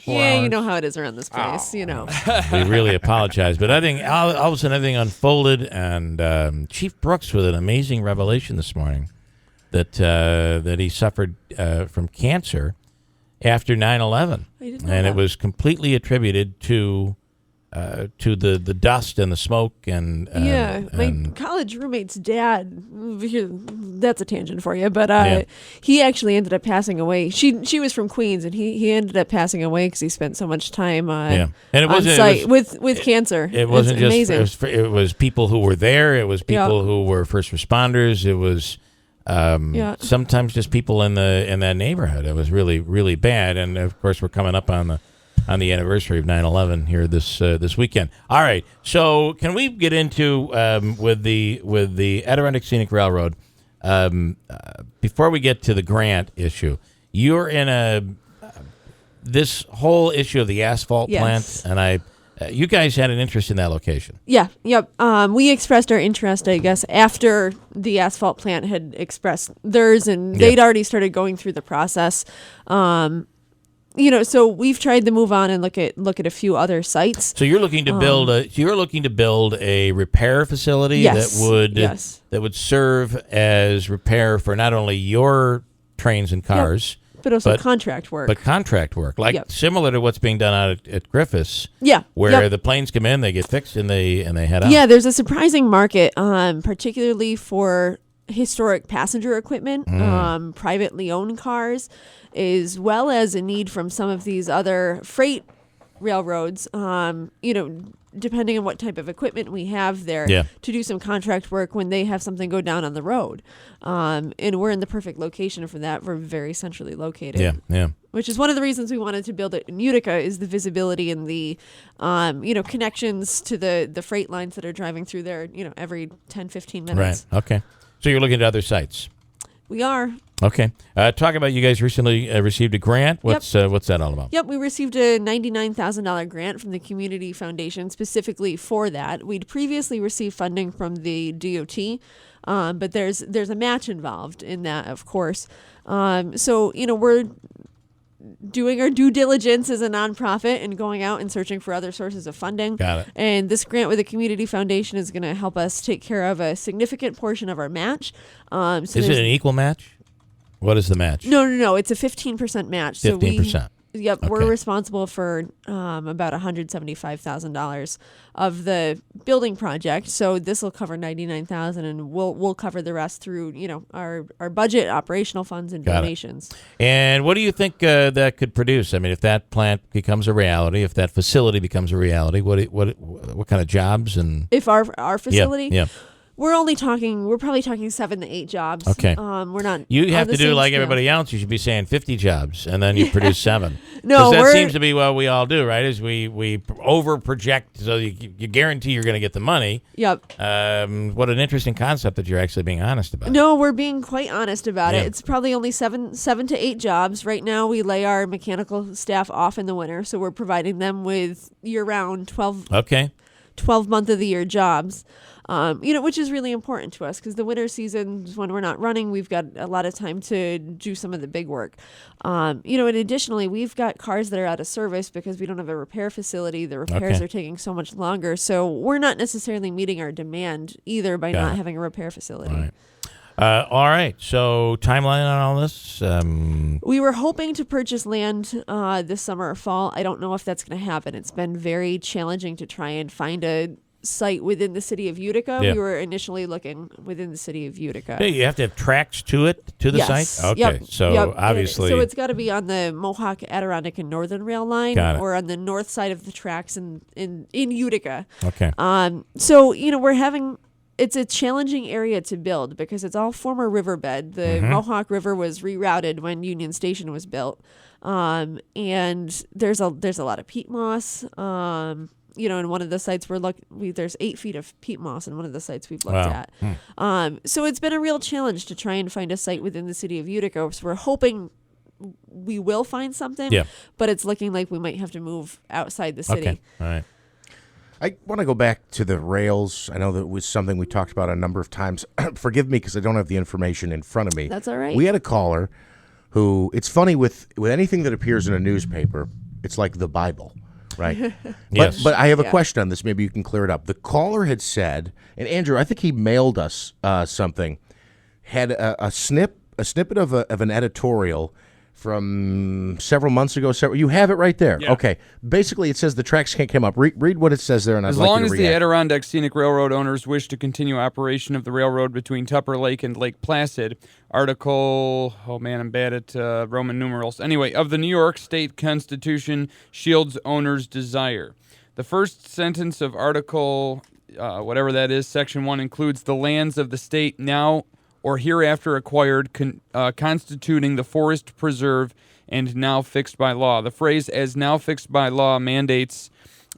Yeah, hours? you know how it is around this place, you know. We really apologize, but I think all of a sudden everything unfolded, and Chief Brooks with an amazing revelation this morning that he suffered from cancer after 9/11, didn't know and that. it was completely attributed to the dust and the smoke and my college roommate's dad. That's a tangent for you, but he actually ended up passing away. She was from Queens, and he ended up passing away because he spent so much time and it on wasn't site with cancer. It wasn't it's just amazing. it was people who were there. It was people who were first responders. It was sometimes just people in that neighborhood. It was really, really bad. And of course, we're coming up on the anniversary of 9/11 here this weekend. All right, so can we get into with the Adirondack Scenic Railroad before we get to the grant issue? You're in this whole issue of the asphalt plant, and you guys had an interest in that location. Yeah, yep. We expressed our interest, I guess, after the asphalt plant had expressed theirs, and they'd already started going through the process. So we've tried to move on and look at a few other sites. So you're looking to build a repair facility that would serve as repair for not only your trains and cars, but also contract work. But contract work, similar to what's being done out at Griffiths. Yeah, where the planes come in, they get fixed, and they head out. Yeah, there's a surprising market, particularly for historic passenger equipment, privately owned cars, as well as a need from some of these other freight railroads, depending on what type of equipment we have there, to do some contract work when they have something go down on the road. And we're in the perfect location for that. We're very centrally located. Yeah. Which is one of the reasons we wanted to build it in Utica, is the visibility and the, connections to the freight lines that are driving through there, every 10, 15 minutes. Right, okay. So you're looking at other sites. We are. Okay. Talk about, you guys recently received a grant. What's that all about? Yep, we received a $99,000 grant from the Community Foundation specifically for that. We'd previously received funding from the DOT, but there's a match involved in that, of course. So we're doing our due diligence as a nonprofit and going out and searching for other sources of funding. Got it. And this grant with the Community Foundation is going to help us take care of a significant portion of our match. Is it an equal match? What is the match? No. It's a 15% match. 15%. Yep, okay. We're responsible for about $175,000 of the building project. So this will cover $99,000, and we'll cover the rest through our budget, operational funds, and donations. And what do you think that could produce? I mean, if that plant becomes a reality, if that facility becomes a reality, what kind of jobs and if our facility? Yeah. We're probably talking 7 to 8 jobs. Okay. We're not. You have to do like scale. everybody else. You should be saying 50 jobs, and then you produce 7. No, that seems to be what we all do, right? Is we over project so you guarantee you're going to get the money. Yep. What an interesting concept that you're actually being honest about. No, we're being quite honest about it. It's probably only 7 to 8 jobs right now. We lay our mechanical staff off in the winter, so we're providing them with year-round 12 month of the year jobs. Which is really important to us because the winter season, when we're not running, we've got a lot of time to do some of the big work. And additionally, we've got cars that are out of service because we don't have a repair facility. The repairs are taking so much longer. So we're not necessarily meeting our demand either by not having a repair facility. All right. So timeline on all this? We were hoping to purchase land this summer or fall. I don't know if that's going to happen. It's been very challenging to try and find a site within the city of Utica. We were initially looking within the city of Utica. Hey, you have to have tracks to the site? Okay. Yep. So obviously. So it's got to be on the Mohawk, Adirondack, and Northern Rail line, or on the north side of the tracks in Utica. Okay. So it's a challenging area to build because it's all former riverbed. The Mohawk River was rerouted when Union Station was built. And there's a lot of peat moss. In one of the sites there's 8 feet of peat moss in one of the sites we've looked at. So it's been a real challenge to try and find a site within the city of Utica. So we're hoping we will find something, but it's looking like we might have to move outside the city. Okay. All right. I want to go back to the rails. I know that was something we talked about a number of times. Forgive me because I don't have the information in front of me. That's all right. We had a caller who, it's funny with anything that appears in a newspaper, It's like the Bible, right? Yes. But I have a question on this. Maybe you can clear it up. The caller had said, and Andrew, I think he mailed us something, had a snippet of an editorial from several months ago. You have it right there. Yeah. Okay. Basically, it says the tracks can't come up. Read what it says there, and I'd like you to react. As long as the Adirondack Scenic Railroad owners wish to continue operation of the railroad between Tupper Lake and Lake Placid, Article, oh man, I'm bad at Roman numerals. Anyway, of the New York State Constitution shields owners' desire. The first sentence of Article, whatever that is, Section 1 includes the lands of the state now or hereafter acquired, constituting the forest preserve and now fixed by law. The phrase "as now fixed by law" mandates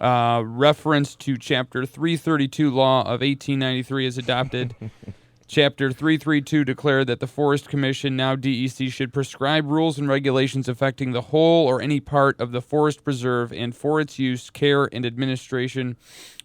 reference to Chapter 332 Law of 1893 as adopted. Chapter 332 declared that the Forest Commission, now DEC, should prescribe rules and regulations affecting the whole or any part of the forest preserve and for its use, care, and administration,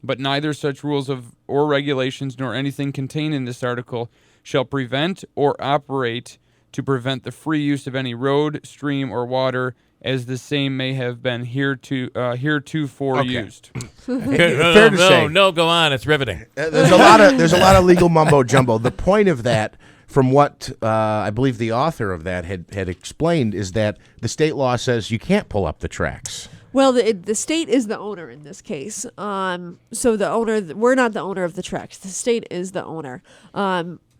but neither such rules or regulations nor anything contained in this article shall prevent or operate to prevent the free use of any road, stream, or water, as the same may have been heretofore used. Fair to say. No, go on. It's riveting. There's a lot of legal mumbo jumbo. The point of that, from what I believe the author of that had explained, is that the state law says you can't pull up the tracks. Well, the state is the owner in this case. So the owner, we're not the owner of the tracks. The state is the owner.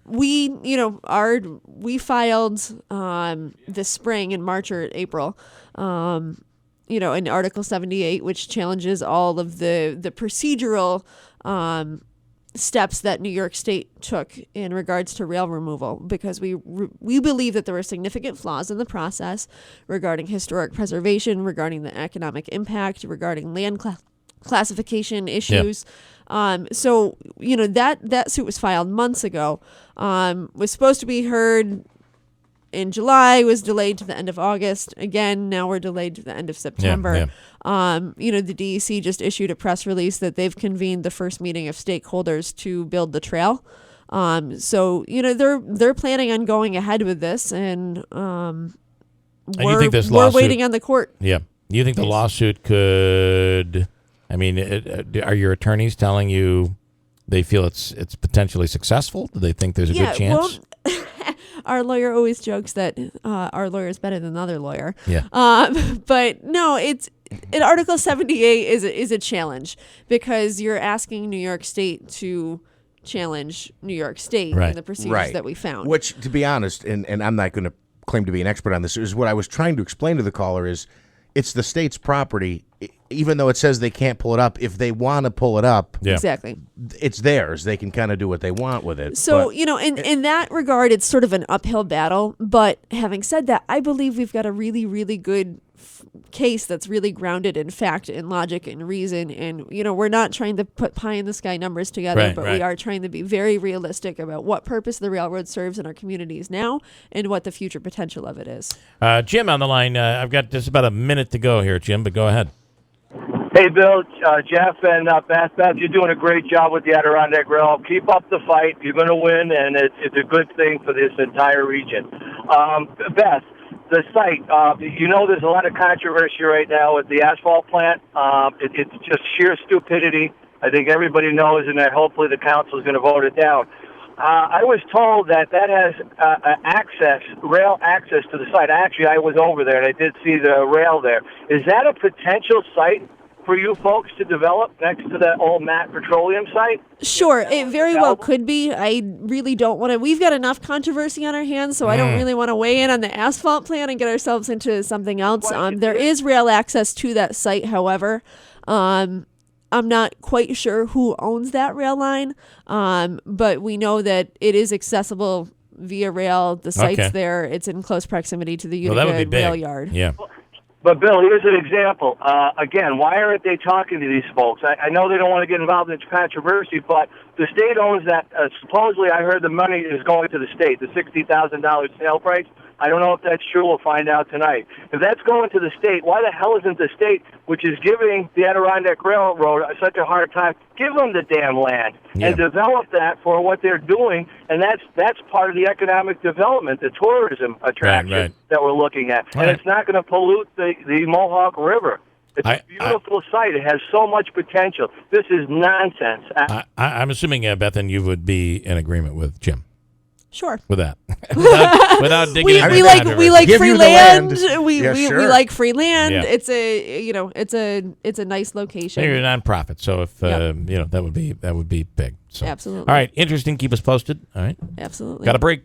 We filed this spring in March or April, in Article 78, which challenges all of the procedural steps that New York State took in regards to rail removal, because we believe that there were significant flaws in the process regarding historic preservation, regarding the economic impact, regarding land classification issues. So that suit was filed months ago. Was supposed to be heard in July, was delayed to the end of August. Again, now we're delayed to the end of September. The DEC just issued a press release that they've convened the first meeting of stakeholders to build the trail. So they're planning on going ahead with this, and we're waiting on the court. Yeah. You think the lawsuit could? I mean, are your attorneys telling you they feel it's potentially successful? Do they think there's a good chance? Well, our lawyer always jokes that our lawyer is better than another lawyer. Yeah. But no, Article 78 is a challenge, because you're asking New York State to challenge New York State and the procedures that we found. Which, to be honest, and I'm not going to claim to be an expert on this, is what I was trying to explain to the caller is it's the state's property. Even though it says they can't pull it up, if they want to pull it up, exactly, it's theirs. They can kind of do what they want with it. So, in that regard, it's sort of an uphill battle. But having said that, I believe we've got a really, really good case that's really grounded in fact and logic and reason. And, we're not trying to put pie in the sky numbers together, but we are trying to be very realistic about what purpose the railroad serves in our communities now and what the future potential of it is. Jim on the line. I've got just about a minute to go here, Jim, but go ahead. Hey, Bill, Jeff, and Beth, you're doing a great job with the Adirondack Rail. Keep up the fight. You're going to win, and it's a good thing for this entire region. Beth, the site, there's a lot of controversy right now with the asphalt plant. It's just sheer stupidity. I think everybody knows, and that hopefully the council is going to vote it down. I was told that has rail access to the site. Actually, I was over there, and I did see the rail there. Is that a potential site for you folks to develop next to that old Matt Petroleum site? Sure, it very well could be. I really don't want to. We've got enough controversy on our hands, so I don't really want to weigh in on the asphalt plant and get ourselves into something else. There is rail access to that site, however. I'm not quite sure who owns that rail line, but we know that it is accessible via rail. The site's there. It's in close proximity to the Utica rail yard. Yeah. But, Bill, here's an example. Again, why aren't they talking to these folks? I know they don't want to get involved in controversy, but the state owns that. Supposedly, I heard the money is going to the state, the $60,000 sale price. I don't know if that's true. We'll find out tonight. If that's going to the state, why the hell isn't the state, which is giving the Adirondack Railroad such a hard time, give them the damn land and develop that for what they're doing? And that's part of the economic development, the tourism attraction that we're looking at. And it's not going to pollute the Mohawk River. It's a beautiful site. It has so much potential. This is nonsense. I'm assuming, Bethan, you would be in agreement with Jim. Sure. With that, without digging we into like Give free you the land. land. We Sure. like free land. Yeah. It's a nice location. You're a nonprofit, so if that would be big. So Absolutely. All right, interesting. Keep us posted. All right. Absolutely. Got a break.